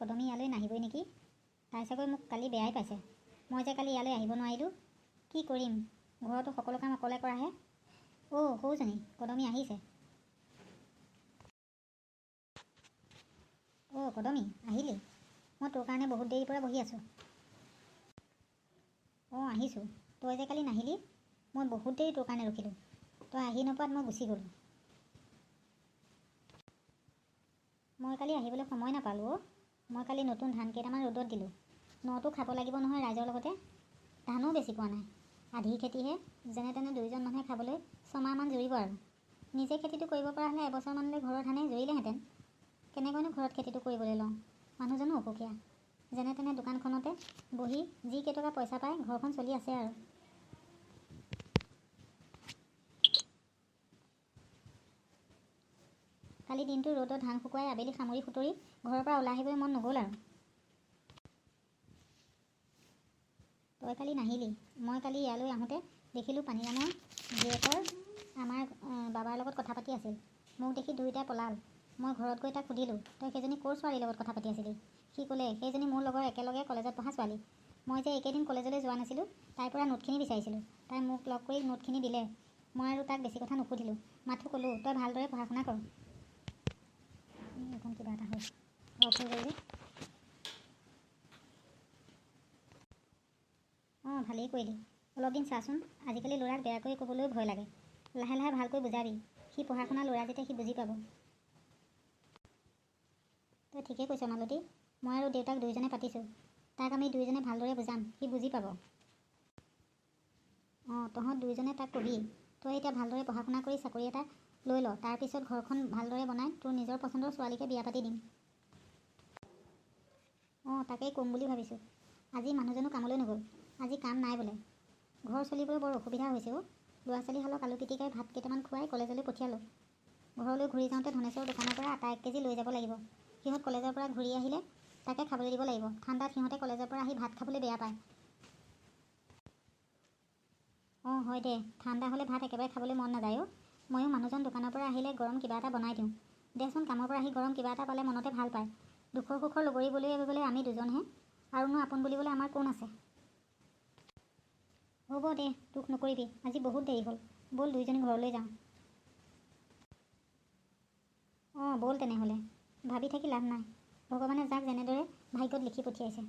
কদমী ইয়ালৈ নাহিবই নেকি? তাই চাগৈ মোক কালি বেয়াই পাইছে। মই যে কালি ইয়ালৈ আহিব নোৱাৰিলোঁ। কি কৰিম, ঘৰতো সকলো কাম অকলে কৰাহে। অ' সৌজনী, কদমী আহিছে। অ' কদমী, আহিলি? মই তোৰ কাৰণে বহুত দেৰিৰ পৰা বহি আছোঁ। অঁ আহিছোঁ। তই যে কালি নাহিলি, মই বহুত দেৰি তোৰ কাৰণে ৰখিলোঁ। তই আহি নোপোৱাত মই গুচি গ'লোঁ। মই কালি আহিবলৈ সময় নাপালোঁ অ'। মই কালি নতুন ধান কেইটামান ৰ'দত দিলোঁ। নটো খাব লাগিব নহয় ৰাইজৰ লগতে। ধানো বেছি পোৱা নাই, আধি খেতিহে। যেনে তেনে দুয়োজন মানুহে খাবলৈ 6 মাহমান জুৰিব আৰু। নিজে খেতিটো কৰিব পৰা হ'লে এবছৰমানলৈ ঘৰৰ ধানে জুৰিলেহেঁতেন। কেনেকৈনো ঘৰত খেতিটো কৰিবলৈ লওঁ, মানুহজনো অসুখীয়া। যেনে তেনে দোকানখনতে বহি যি কেইটকা পইচা পায় ঘৰখন চলি আছে আৰু। কালি দিনটো ৰ'দত ধান শুকুৱাই আবেলি সামৰি সুতৰি ঘৰৰ পৰা ওলাই আহিবলৈ মন নগ'ল আৰু। তই কালি নাহিলি। মই কালি ইয়ালৈ আহোঁতে দেখিলোঁ পানীৰামৰ জীয়েকৰ আমাৰ বাবাৰ লগত কথা পাতি আছিল। মোক দেখি দুয়োটাই পলাল। মই ঘৰত গৈ তাক সুধিলোঁ, তই সেইজনী ক'ৰ ছোৱালীৰ লগত কথা পাতি আছিলি? সি ক'লে, সেইজনী মোৰ লগৰ একেলগে কলেজত পঢ়া ছোৱালী। মই যে এইকেইদিন কলেজলৈ যোৱা নাছিলোঁ, তাইৰ পৰা নোটখিনি বিচাৰিছিলোঁ। তাই মোক লগ কৰি নোটখিনি দিলে। মই আৰু তাক বেছি কথা নুসুধিলোঁ, মাথো ক'লোঁ, তই ভালদৰে পঢ়া শুনা কৰ। এইখন কিবা এটা হ'ল, অফ হৈ গ'ল যে। অঁ ভালেই কৰিলি। অলপ দিন চাচোন, আজিকালি ল'ৰাক বেয়াকৈ ক'বলৈও ভয় লাগে। লাহে লাহে ভালকৈ বুজাবি। সি পঢ়া শুনা ল'ৰা যেতিয়া সি বুজি পাব। তই ঠিকেই কৈছ মালতী। মই আৰু দেউতাক দুয়োজনে পাতিছোঁ। তাক আমি দুয়োজনে ভালদৰে বুজাম, সি বুজি পাব। অঁ তহঁত দুয়োজনে তাক কবি, তই এতিয়া ভালদৰে পঢ়া শুনা কৰি চাকৰি এটা লৈ ল। তাৰপিছত ঘৰখন ভালদৰে বনাই তোৰ নিজৰ পচন্দৰ ছোৱালীকে বিয়া পাতি দিম। অঁ তাকেই ক'ম বুলি ভাবিছোঁ। আজি মানুহজনো কামলৈ নগ'ল। আজি কাম নাই বোলে। ঘৰ চলিবলৈ বৰ অসুবিধা হৈছে অ'। ল'ৰা ছোৱালীহালক আলু পিটিকাই ভাত কেইটামান খুৱাই কলেজলৈ পঠিয়ালোঁ। ঘৰলৈ ঘূৰি যাওঁতে ধনেশ্বৰ দোকানৰ পৰা আটা 1 কেজি লৈ যাব লাগিব। সিহঁত কলেজৰ পৰা ঘূৰি আহিলে তাকে খাবলৈ দিব লাগিব। ঠাণ্ডাত সিহঁতে কলেজৰ পৰা আহি ভাত খাবলৈ বেয়া পায়। অঁ হয় দে, ঠাণ্ডা হ'লে ভাত একেবাৰে খাবলৈ মন নাযায় অ'। ময়ো মানুহজন দোকানৰ পৰা আহিলে গৰম কিবা এটা বনাই দিওঁ। দেচোন, কামৰ পৰা আহি গৰম কিবা এটা পালে মনতে ভাল পায়। দুখৰ সুখৰ লগৰী বুলিবলৈ আমি দুজনহে, আৰুনো আপোন বুলিবলৈ আমাৰ কোন আছে। হ'ব দে, দুখ নকৰিবি। আজি বহুত দেৰি হ'ল, ব'ল দুইজনী ঘৰলৈ যাওঁ। অঁ ব'ল তেনেহ'লে। ভাবি থাকি লাভ নাই। ভগৱানে যাক যেনেদৰে ভাগ্যত লিখি পঠিয়াইছে।